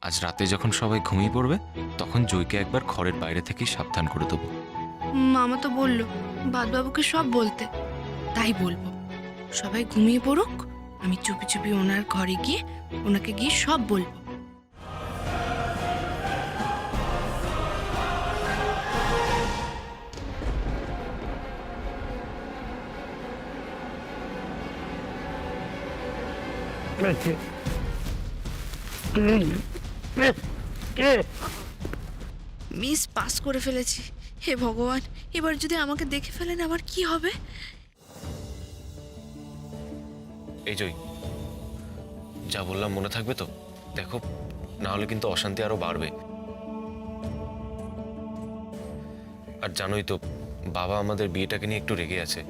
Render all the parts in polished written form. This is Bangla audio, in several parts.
আজ রাতে যখন সবাই ঘুমিয়ে পড়বে তখন জয়কে একবার ঘরের বাইরে থেকেই সাবধান করে দেবো। মামা তো বললো বাবুকে সব বলতে, তাই বলবো। সবাই ঘুমিয়ে পড়ুক, আমি চুপি চুপি ওনার ঘরে গিয়ে ওনাকে গিয়ে সব বলবো। মিস পাস করে ফেলেছি। হে ভগবান, এবার যদি আমাকে দেখে ফেলেন আমার কি হবে? এই জয়, যা বললাম মনে থাকবে তো? দেখো, না হলে কিন্তু অশান্তি আরো বাড়বে। আর জানোই তো, বাবা আমাদের বিয়েটাকে নিয়ে একটু রেগে আছে।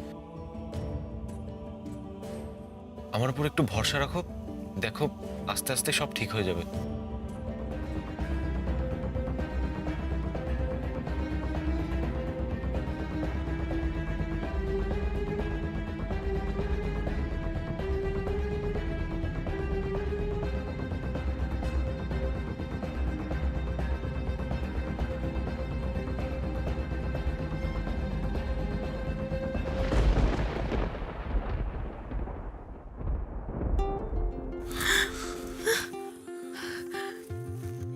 আমার উপর একটু ভরসা রাখো, দেখো আস্তে আস্তে সব ঠিক হয়ে যাবে।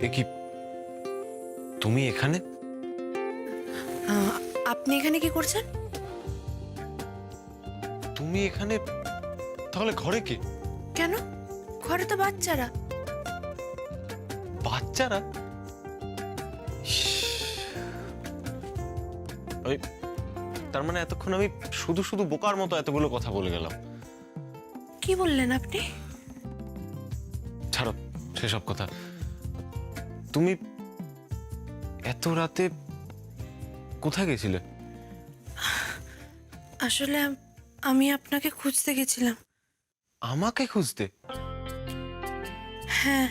এ কি, তুমি এখানে? আপনি এখানে কি করছেন? তুমি এখানে? তাহলে ঘরে কে? কেন? ঘরে তো বাচ্চারা। বাচ্চারা? ওই, তার মানে এতক্ষণ আমি শুধু শুধু বোকার মতো এতগুলো কথা বলে গেলাম। কি বললেন আপনি? ছাড়ো সেসব কথা। তুমি এত রাতে কোথায় গেছিলে? আসলে আমি আপনাকে খুঁজতে গেছিলাম। আমাকে খুঁজতে? হ্যাঁ,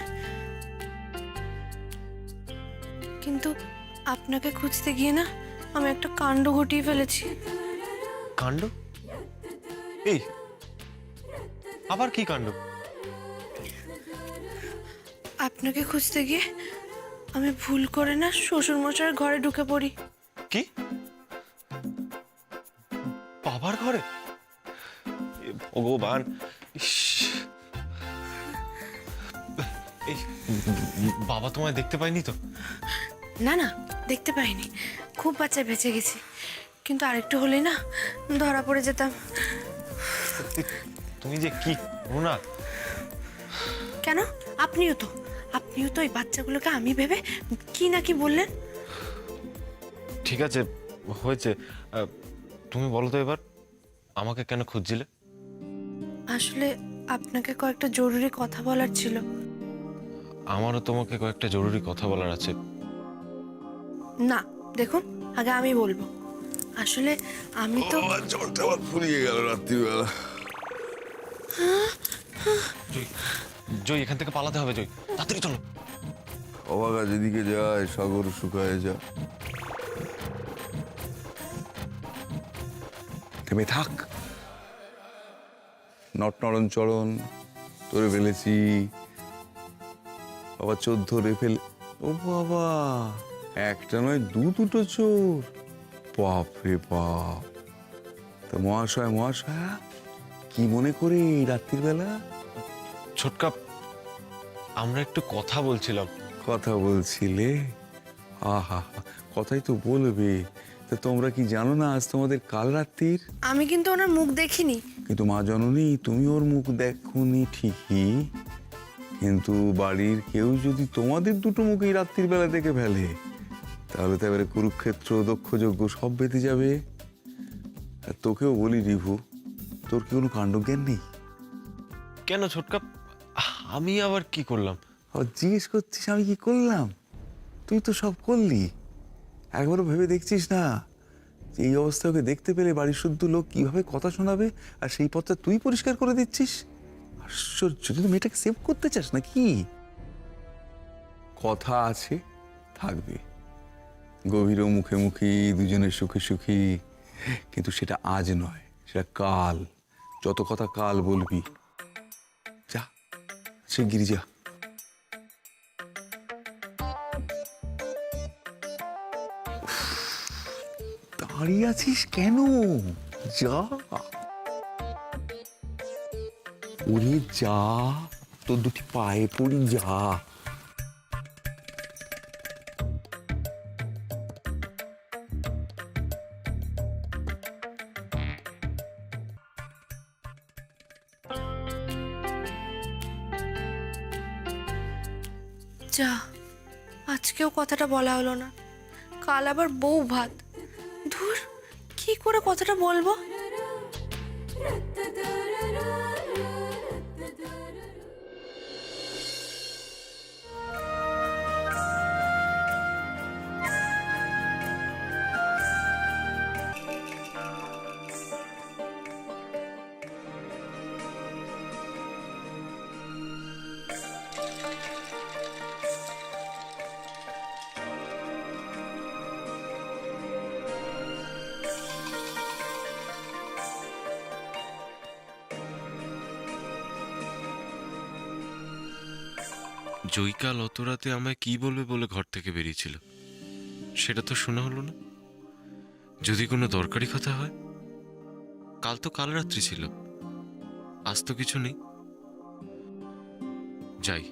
কিন্তু আপনাকে খুঁজতে গিয়ে না আমি একটা কাণ্ড ঘটিয়ে ফেলেছি। কাণ্ড? এই, আবার কি কাণ্ড? আপনাকে খুঁজতে গিয়ে আমি ভুল করে না শ্বশুর মশাইয়ের ঘরে ঢুকে পড়ি। কি? বাবার ঘরে? এ ভগবান! ইস! এই, বাবা তোমায় দেখতে পাইনি তো? না না, দেখতে পাইনি। খুব বাচ্চা বেঁচে গেছি, কিন্তু আরেকটু হলেই না ধরা পড়ে যেতাম। তুমি যে কি করো না! কেন? আপনিও তো এই বাচ্চাগুলোকে আমি ভেবে কি না কি বললেন। ঠিক আছে, হয়েছে। তুমি বলো তো এবার, আমাকে কেন খুঁজছিলে? আসলে আপনাকে কয়েকটা জরুরি কথা বলার ছিল। আমারও তোমাকে কয়েকটা জরুরি কথা বলার আছে। না, দেখুন, আগে আমি বলবো। আসলে আমি তো জলটা আবার ফুরিয়ে গেল রাত্রিবেলা। জয়, জয়, এখান থেকে পালাতে হবে। জয়, তাড়াতাড়ি চলো। অবাগা যেদিকে যায় সাগর শুকায় যা। থেমে থাক, নট নরণ চরণ তোরে ফেলেছি। বাবা 14 রেফেল। ও বাবা, একটা নয় দুটো চোর। বাপ রে বাপ! তা মহাশয় কি মনে করে এই রাত্রির বেলা? ছোটকা, আমরা একটু কথা বলছিলাম। কথা বলছিলে? আহা, কথাই তো বলবে। তা তোমরা কি জানো না আজ তোমাদের কাল রাত্রির? আমি কিন্তু ওনার মুখ দেখিনি। কিন্তু মা জননী, তুমি ওর মুখ দেখোনি ঠিকই, কিন্তু বাড়ির কেউ যদি তোমাদের দুটো মুখ এই রাত্রির বেলা দেখে ফেলে, তাহলে তো এবারে কুরুক্ষেত্র দক্ষযজ্ঞ সব বেঁধে যাবে। আর তোকেও বলি রিভু, তোর কি কোনো কাণ্ডজ্ঞান নেই? কেন ছোটকা, আমি আবার কি করলাম? আবার জিজ্ঞেস করছিস আমি কি করলাম? তুই তো সব করলি। একবারও ভেবে দেখছিস না যে এই অবস্থায় ওকে দেখতে পেলে বাড়ির শুদ্ধ লোক কিভাবে কথা শোনাবে, আর সেই পথটা তুই পরিষ্কার করে দিচ্ছিস? আশ্চর্য! তুই মেয়েটাকে সেভ করতে চাস নাকি? কথা আছে, থাকবে। গভীর মুখে দুজনের সুখে সুখী, কিন্তু সেটা আজ নয়, সেটা কাল। যত কথা কাল বলবি। যা, শিগগিরি যা। দাঁড়িয়ে আছিস কেন? যা, ওরে যা, তোর দুটি পায়ে পড়ি, যা। যা, আজকেও কথাটা বলা হলো না। কাল আবার বউ ভাত। ধুর, কি করে কথাটা বলবো? জয়কাল অত রাতে আমায় কি বলবে বলে ঘর থেকে বেরিয়েছিল, সেটা তো শোনা হলো না। যদি কোনো দরকারি কথা হয়, কাল তো কাল রাত্রি ছিল, আজ তো কিছু নেই। যাই,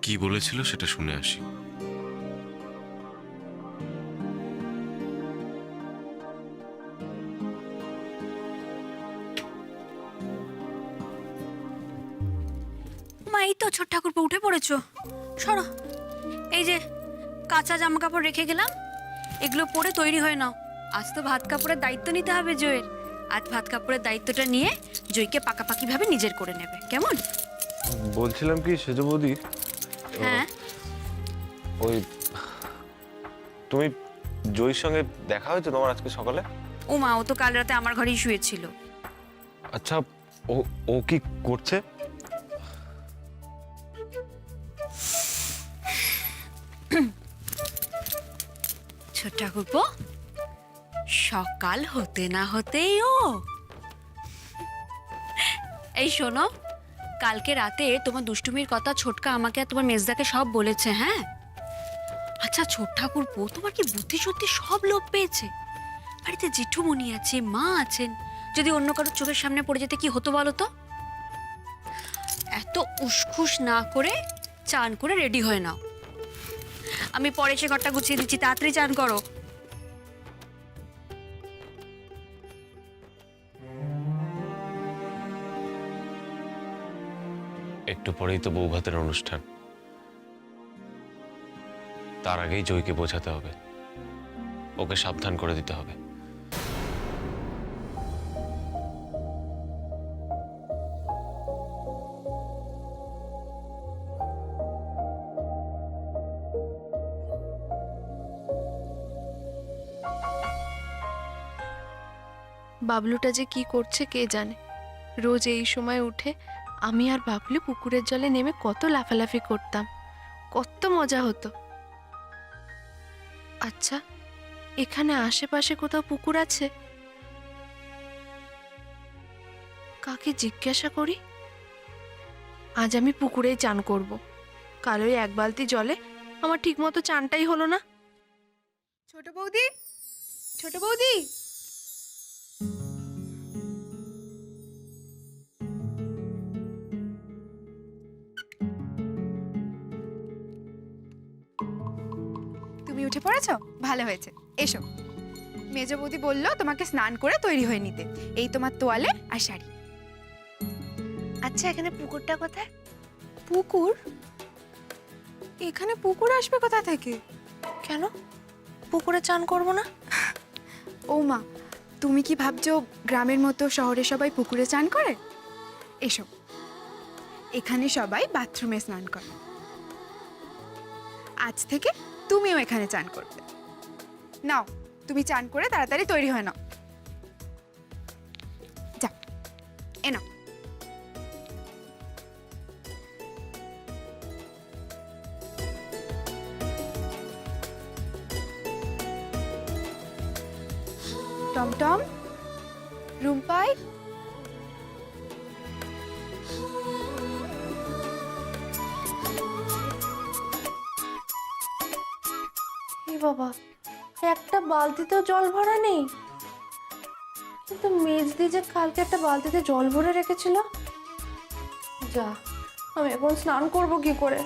কি বলেছিল সেটা শুনে আসি। মা, এই তো ছোট ঠাকুরপো উঠে পড়েছো। সরো, এই যে কাঁচা জামা কাপড় রেখে গেলাম, এগুলো পরে তৈরি হয়ে নাও। আজ তো ভাত কাপড়ের দায়িত্ব নিতে হবে জয়ের। আজ ভাত কাপড়ের দায়িত্বটা নিয়ে জয়কে পাকাপাকি ভাবে নিজের করে নেবে, কেমন? বলছিলাম কি সেজ বৌদি, হ্যাঁ, ওই তুমি জয়ীর সঙ্গে দেখা হয়েছে তোমার আজকে সকালে? ও মা, ও তো কাল রাতে আমার ঘরেই শুয়েছিল। আচ্ছা, ও ও কি করছে? ছোট ঠাকুরপো, সকাল হতে না হতেই ও। এই শোনো, কালকে রাতে তোমার দুষ্টুমির কথা ছোটকা আমাকে আর তোমার মেজদাকে সব বলেছে। হ্যাঁ, আচ্ছা ছোট ঠাকুরপো, তোমার কি বুদ্ধি সত্যি সব লোপ পেয়েছে? বাড়িতে জেঠুমণি আছে, মা আছেন, যদি অন্য কারোর চোখের সামনে পড়ে যেতে কি হতো বলো তো? এত উসখুস না করে চান করে রেডি হয়ে নাও। আমি পরে সে ঘরটা গুছিয়ে দিচ্ছি, তাড়াতাড়ি চান করো। একটু পরেই তো বউ ভাতের অনুষ্ঠান, তার আগেই জয়কে বোঝাতে হবে, ওকে সাবধান করে দিতে হবে। বাবলুটা যে কি করছে কে জানে। রোজ এই সময় উঠে আমি আর বাবলু পুকুরের জলে নেমে কত লাফালাফি করতাম, কত মজা হতো। আচ্ছা, এখানে আশেপাশে কোথাও পুকুর আছে? কাকে জিজ্ঞাসা করি। আজ আমি পুকুরেই চান করব। কাল ওই এক বালতি জলে আমার ঠিক মতো চানটাই হলো না। ছোট বৌদি, ছোট বৌদি, তুমি উঠে পড়েছো? ভালো হয়েছে, এসো। মেজ বৌদি বললো তোমাকে স্নান করে তৈরি হয়ে নিতে। এই তোমার তোয়ালে আর শাড়ি। আচ্ছা, এখানে পুকুরটা কোথায়? পুকুর? এখানে পুকুর আসবে কোথা থেকে? কেন পুকুরে চান করব না? ও মা, তুমি কি ভাবছো গ্রামের মতো শহরে সবাই পুকুরে চান করে? এসো, এখানে সবাই বাথরুমে স্নান করে। আজ থেকে তুমিও এখানে চান করবে। নাও, তুমি চান করে তাড়াতাড়ি তৈরি হয়ে নাও। যা, এ নাও। টমটম, রুম্পাই, এ বাবা, একটা বালতিতেও জল ভরা নেই। কিন্তু মেজদি যে কালকে একটা বালতিতে জল ভরে রেখেছিল। যা, আমি এখন স্নান করব কি করে?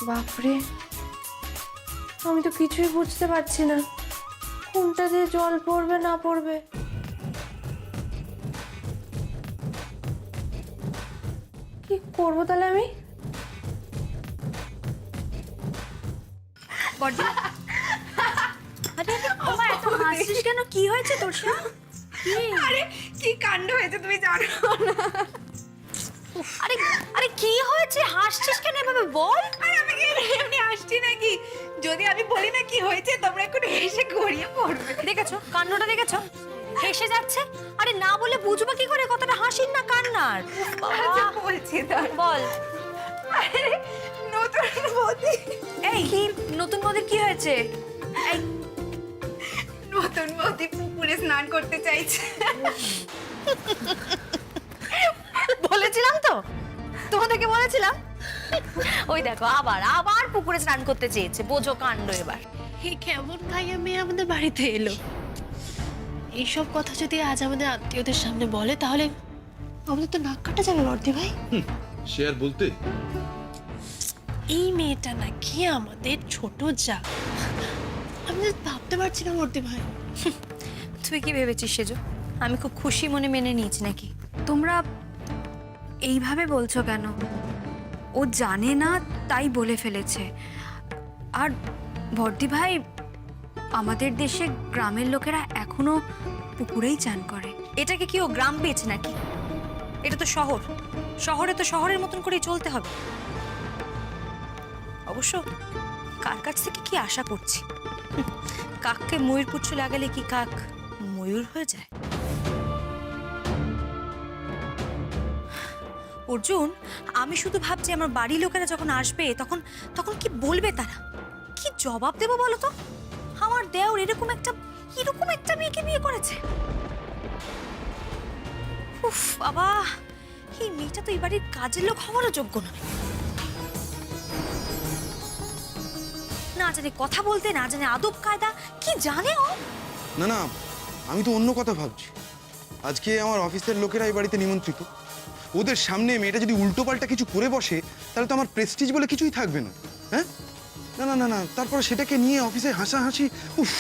বাপরে, আমি তো কিছুই বুঝতে পারছি না কোনটা দিয়ে জল পড়বে না পড়বে। কি করবো তাহলে আমি? বড়দি, আরে তোমার এত হাসছিস কেন? কি হয়েছে তোর সাথে? আরে কি কাণ্ড হয়েছে তুমি জানো না। আরে আরে কি হয়েছে? হাসছিস কেন এভাবে বল। আর আমি কি এমনি হাসছি নাকি? যদি আমি বলি না কি হয়েছে তোমরা একটু হেসে গড়িয়ে পড়বে। দেখেছো কান্ডটা দেখেছো? হেসে যাচ্ছে। আরে না বলে বুঝবো কি করে কতটা হাসির না কান্নার? আচ্ছা বলছি তার বল। আরে নতুন বৌদি, এই কি নতুন বৌদির কি হয়েছে? এই নতুন বৌদি পুকুরে স্নান করতে চাইছে। বলেছিলাম তো, তোমাদেরকে বলেছিলাম। ওই দেখো আবার আবার পুকুরে স্নান করতে চেয়েছে। বোঝো কাণ্ড এবার। এই কেমন ভাইয়া মেয়ে আমাদের বাড়িতে এলো? এইসব কথা যদি আজ আমাদের আত্মীয়দের সামনে বলে তাহলে আমাদের তো নাক কাটা যাবে বর্দি ভাই। সে আর বলতে। এই মেয়েটা নাকি আমাদের ছোট যা। আমি তো ভাবতে পারছি না বর্দি ভাই। তুই কি ভেবেছিস সেজো আমি খুব খুশি মনে মেনে নিয়েছি নাকি? তোমরা এইভাবে বলছো কেন? ও জানে না তাই বলে ফেলেছে। আর বর্দি ভাই, আমাদের দেশে গ্রামের লোকেরা এখনো পুকুরেই চান করে। এটাকে কি ও গ্রাম পেয়েছে নাকি? এটা তো শহর। শহরে তো শহরের মতন করেই চলতে হবে। অবশ্য কার কাছ থেকে কি আশা করছি? কাককে ময়ূর পুচ্ছ লাগালে কি কাক ময়ূর হয়ে যায়? অর্জুন, আমি শুধু ভাবছি আমার বাড়ির লোকেরা যখন আসবে তখন তখন কি বলবে তারা? কি জবাব দেবো বলো তো? আমার দেওর এরকম একটা মেয়েকে বিয়ে করেছে। উফ বাবা, এই মেয়েটা তো এই বাড়ির কাজের লোক হওয়ারও যোগ্য নয়। না জানে কথা বলতে, না জানে আদব কায়দা, কি জানে ও? না না, আমি তো অন্য কথা ভাবছি। আজকে আমার অফিসের লোকেরা এই বাড়িতে নিমন্ত্রিত। ওদের সামনে মেয়েটা যদি উল্টোপাল্টা কিছু করে বসে তাহলে তো আমার প্রেস্টিজ বলে কিছুই থাকবে না। হ্যাঁ, না না না না, তারপরে সেটাকে নিয়ে অফিসে হাসাহাসি। উফ।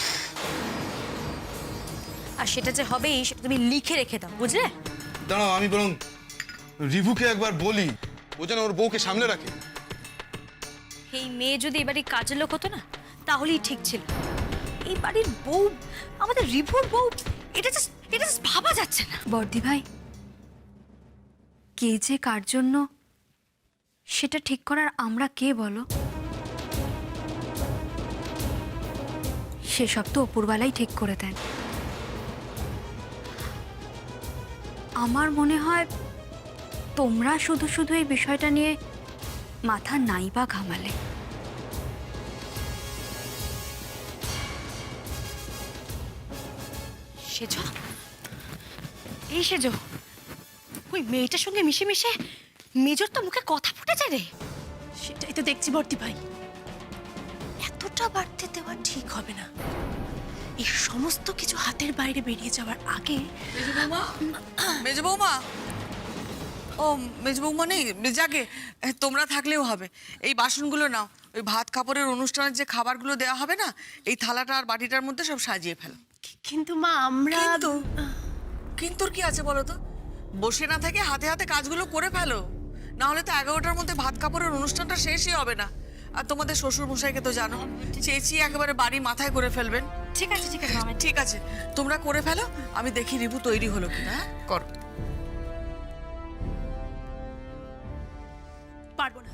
আর সেটা যে হবেই সেটা তুমি লিখে রেখে দাও, বুঝলে? দাঁড়াও, আমি বরং রিভুকে একবার বলি ও যেন ওর বউকে সামলে রাখে। এই মেয়ে যদি এবারে কাজের লোক হতো না তাহলেই ঠিক ছিল। এই বাড়ির বউ, আমাদের রিভুর বউ, এটা জাস্ট ভাবা যাচ্ছে না। বর্দি ভাই, কে যে কার জন্য সেটা ঠিক করার আমরা কে বলো? সেসব তো অপূর্বালাই ঠিক করে দেন। আমার মনে হয় তোমরা শুধু শুধু এই বিষয়টা নিয়ে মাথা নাই বা ঘামালে। সেজো, এই সেজো, ওই মেয়েটার সঙ্গে মিশে মিশে মেজর তো মুখে কথা ফুটে যায় রে। সেটাই তো দেখছি বর্দি ভাই। এতটা বাড়তে দেওয়া ঠিক হবে না। এই সমস্ত কিছু হাতের বাইরে বেরিয়ে যাওয়ার আগে মেজ বৌমা, ও মেজ বৌমা নেই, যাকে তোমরা থাকলেও হবে। এই বাসনগুলো নাও, ওই ভাত কাপড়ের অনুষ্ঠানের যে খাবারগুলো দেওয়া হবে না, এই থালাটা আর বাটিটার মধ্যে সব সাজিয়ে ফেলো। কিন্তু মা আমরা কিন্তু কি আছে বলো তো? বসে না থেকে হাতে হাতে কাজগুলো করে ফেলো, না হলে তো 11টার মধ্যে ভাত কাপড়ের অনুষ্ঠানটা শেষই হবে না। আর তোমাদের শ্বশুর মশাইকে তো জানো, চেঁচিয়ে একেবারে বাড়ি মাথায় করে ফেলবেন। ঠিক আছে ঠিক আছে মামা, ঠিক আছে, তোমরা করে ফেলো, আমি দেখি রিভু তৈরি হলো কিনা। হ্যাঁ, করো। পারবো না।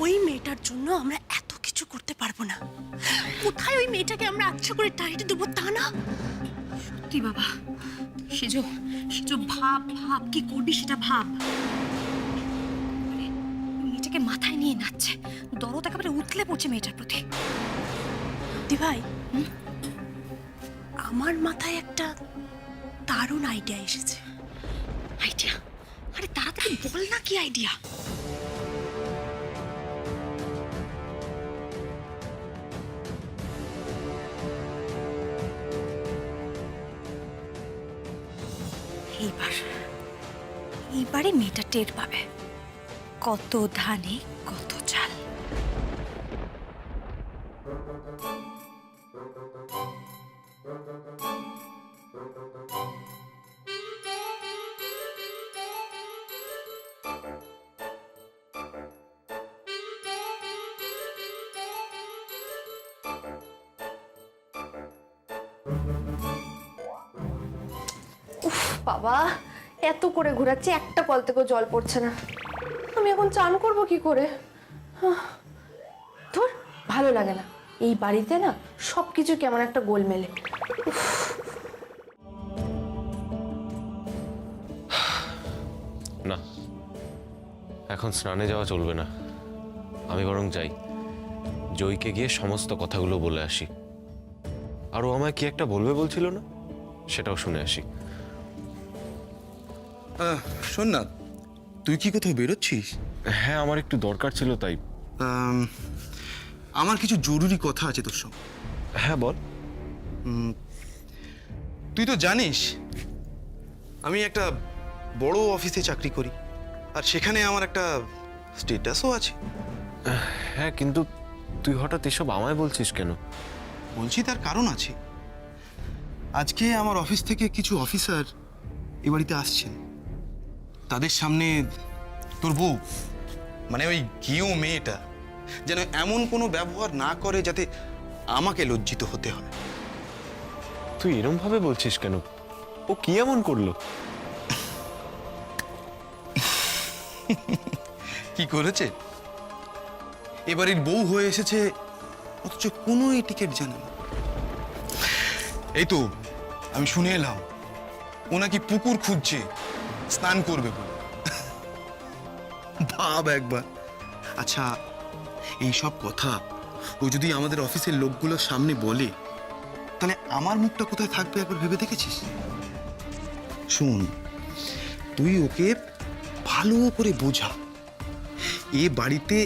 ওই মেয়েটার জন্য আমরা এত কিছু করতে পারবো না। কোথায় ওই মেয়েটাকে আমরা আচ্ছা করে টাইট দেবো তা না। কি বাবা, সেজো সেজো ভাব ভাব, কি করবি সেটা ভাব। মেয়েটাকে মাথায় নিয়ে নাচছে, দরদ একেবারে উতলে পড়ছে মেয়েটার প্রতি। দি ভাই, আমার মাথায় একটা দারুণ আইডিয়া এসেছে। আইডিয়া? আরে তাড়াতাড়ি বল না, কি আইডিয়া? এইবারে মেয়েটা টের পাবে কত ধানে কত চাল। বাবা, এত করে ঘোরাচ্ছি, একটা কল থেকেও জল পড়ছে না। আমি এখন চান করব কি করে? ধুর, ভালো লাগে না এই বাড়িতে না, সবকিছু কেমন একটা গোলমেলে। না, এখন স্নানে যাওয়া চলবে না। আমি বরং যাই, জয়কে গিয়ে সমস্ত কথাগুলো বলে আসি। আর ও আমায় কি একটা বলবে বলছিল না, সেটাও শুনে আসি। শোন না, তুই কি কোথাও বেরোচ্ছিস? হ্যাঁ, আমার একটু দরকার ছিল তাই। আমার কিছু জরুরি কথা আছে তোর সঙ্গে। হ্যাঁ বল। তুই তো জানিস আমি একটা বড় অফিসে চাকরি করি, আর সেখানে আমার একটা স্টেটাসও আছে। হ্যাঁ, কিন্তু তুই হঠাৎ এসব আমায় বলছিস কেন? বলছি তার কারণ আছে। আজকে আমার অফিস থেকে কিছু অফিসার এ বাড়িতে আসছেন। তাদের সামনে তোর বউ, মানে ওই গিয়েও মেয়েটা, যেন এমন কোনো ব্যবহার না করে যাতে আমাকে লজ্জিত হতে হয়। তুই এরম ভাবে বলছিস কেন? ও কি এমন করলো? কি করেছে? এবারের বউ হয়ে এসেছে, অথচ কোনো টিকিট জানে না। এই তো আমি শুনে এলাম ও নাকি পুকুর খুঁজছে স্নান করবে বলে। ভাব একবার। আচ্ছা, এই সব কথা ও যদি আমাদের অফিসের লোকগুলোর সামনে বলে, তাহলে আমার মুখটা কোথায় থাকবে একবার ভেবে দেখেছিস? শোন, তুই ওকে ভালো করে বোঝা, এ বাড়িতে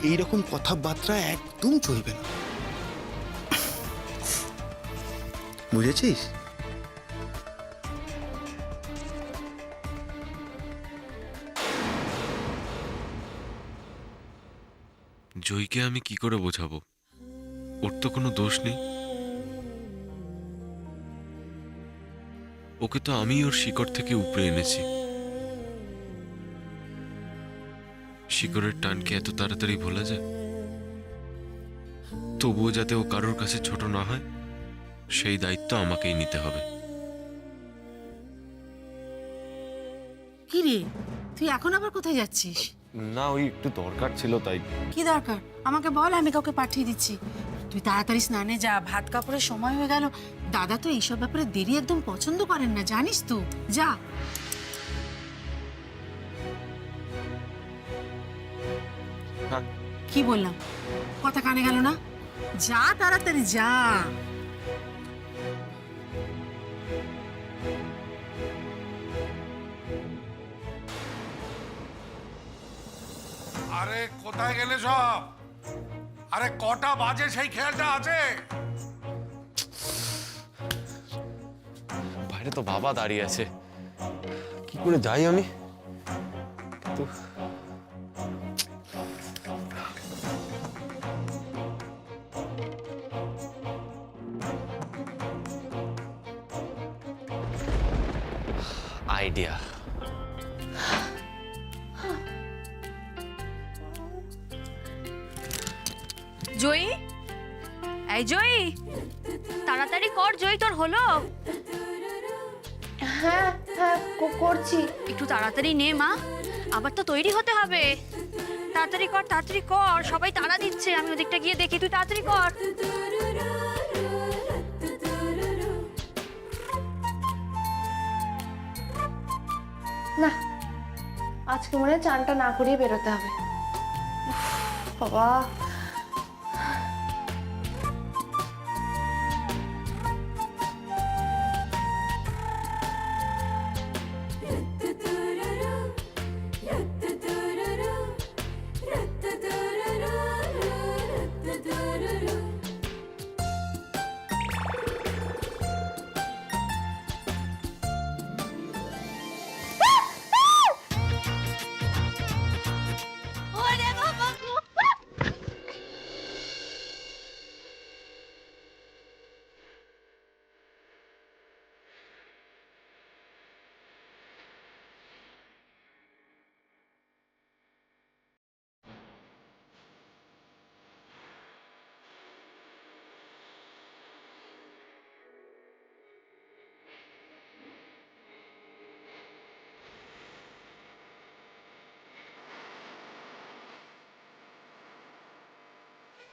এইরকম কথাবার্তা একদম চলবে না, বুঝেছিস? জয়কে আমি কি করে বোঝাবো? ওর তো কোনো দোষ নেই। ওকে তো আমি ওর শিকড় থেকে উপড়ে এনেছি। শিকড়ের টানকে এত তাড়াতাড়ি ভোলা যায়? তবুও যাতে ও কারোর কাছে ছোট না হয়, সেই দায়িত্ব আমাকেই নিতে হবে। কি রে, তুই এখন আবার কোথায় যাচ্ছিস? না, ওই একটু দরকার ছিল তাই। কি দরকার আমাকে বল, আমি কাউকে পাঠিয়ে দিচ্ছি। তুই তাড়াতাড়ি স্নানে যা, ভাত কাপড়ের সময় হয়ে গেল। দাদা তো এইসব ব্যাপারে দেরি একদম পছন্দ করেন না, জানিস তো। যা। হ্যাঁ। কি বললাম, কথা কানে গেল না? যা তাড়াতাড়ি যা। আরে কোথায় গেলে সব? আরে কটা বাজে সেই খেয়ালটা আছে? বাইরে তো বাবা দাঁড়িয়ে আছে, কি করে যাই আমি? কিন্তু আইডিয়া। জয়ী, এই জয়ী, তাড়াতাড়ি কর জয়ী, তোর হলো? হ্যাঁ হ্যাঁ, করছি। একটু তাড়াতাড়ি নে মা, আবার তো তৈরি হতে হবে। তাড়াতাড়ি কর, তাড়াতাড়ি কর, সবাই তাড়া দিচ্ছে। আমি ওদিকটা গিয়ে দেখি, তুই তাড়াতাড়ি কর। না, আজকে মনে হয় চানটা না করিয়ে বেরোতে হবে। উফ, বাবা,